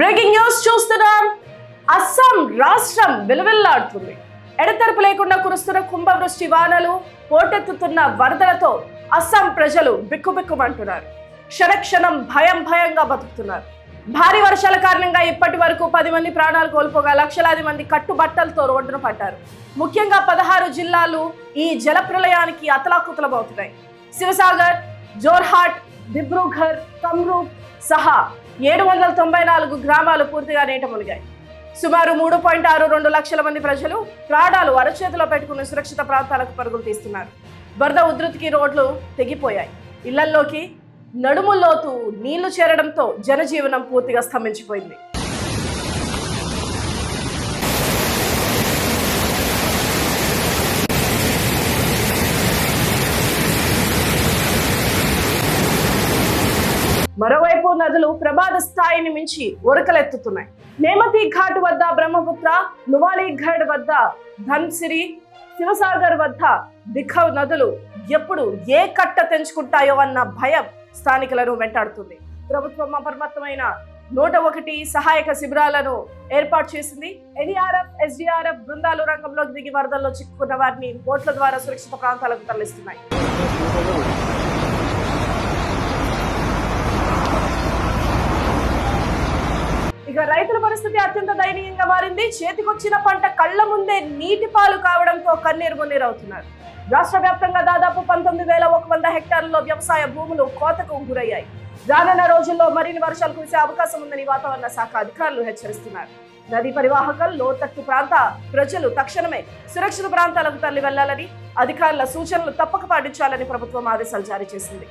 Breaking news చూస్తున్నాం. అస్సాం రాష్ట్రం విలువిల్లాడుతుంది. ఎడతెరపు లేకుండా కురుస్తున్న కుంభవృష్టి వానలు, పోటెత్తుతున్న వరదలతో అస్సాం ప్రజలు బిక్కుబిక్కుమంటున్నారు. క్షణక్షణం భయంగా బతుకుతున్నారు. భారీ వర్షాల కారణంగా ఇప్పటి వరకు 10 మంది ప్రాణాలు కోల్పోగా లక్షలాది మంది కట్టుబట్టలతో రోడ్డున పడ్డారు. ముఖ్యంగా 16 జిల్లాలు ఈ జల ప్రళయానికి అతలాకుతలమవుతున్నాయి. శివసాగర్, జోర్హాట్, దిబ్రూఘర్, కమ్రూప్ సహా 794 గ్రామాలు పూర్తిగా నీట మునిగాయి. సుమారు 3.62 లక్షల మంది ప్రజలు ప్రాణాలు అరచేతిలో పెట్టుకుని సురక్షిత ప్రాంతాలకు పరుగులు తీస్తున్నారు. వరద ఉధృతికి రోడ్లు తెగిపోయాయి. ఇళ్లల్లోకి నడుముల్లోతు నీళ్లు చేరడంతో జనజీవనం పూర్తిగా స్తంభించిపోయింది. మరోవైపు నదులు ప్రమాద స్థాయిని మించి ఉరకలెత్తుతున్నాయి. నేమతి ఘాట్ వద్ద బ్రహ్మపుత్ర, నువాలి ఘడ్ వద్ద ధన్సిరి, శివసాగర్ వద్ద దిఖవ్ నదులు ఎప్పుడు ఏ కట్ట తెంచుకుంటాయో అన్న భయం స్థానికులను వెంటాడుతుంది. ప్రభుత్వం అప్రమత్తమైన 101 సహాయక శిబిరాలను ఏర్పాటు చేసింది. ఎన్డీఆర్ఎఫ్, ఎస్డీఆర్ఎఫ్ బృందాలు రంగంలోకి దిగి వరదల్లో చిక్కుకున్న వారిని బోట్ల ద్వారా సురక్షిత ప్రాంతాలకు తరలిస్తున్నాయి. ఇక రైతుల పరిస్థితి అత్యంత దయనీయంగా మారింది. చేతికొచ్చిన పంట కళ్ల ముందే నీటి పాలు కావడంతో కన్నీరు మున్నీరవుతున్నారు. రాష్ట్ర వ్యాప్తంగా దాదాపు 19,100 హెక్టార్లలో వ్యవసాయ భూములు కోతకు గురయ్యాయి. రానున్న రోజుల్లో మరిన్ని వర్షాలు కురిసే అవకాశం ఉందని వాతావరణ శాఖ అధికారులు హెచ్చరిస్తున్నారు. నదీ పరివాహకలు, లోతట్టు ప్రాంత ప్రజలు తక్షణమే సురక్షిత ప్రాంతాలకు తరలి వెళ్లాలని, అధికారుల సూచనలు తప్పక పాటించాలని ప్రభుత్వం ఆదేశాలు జారీ చేసింది.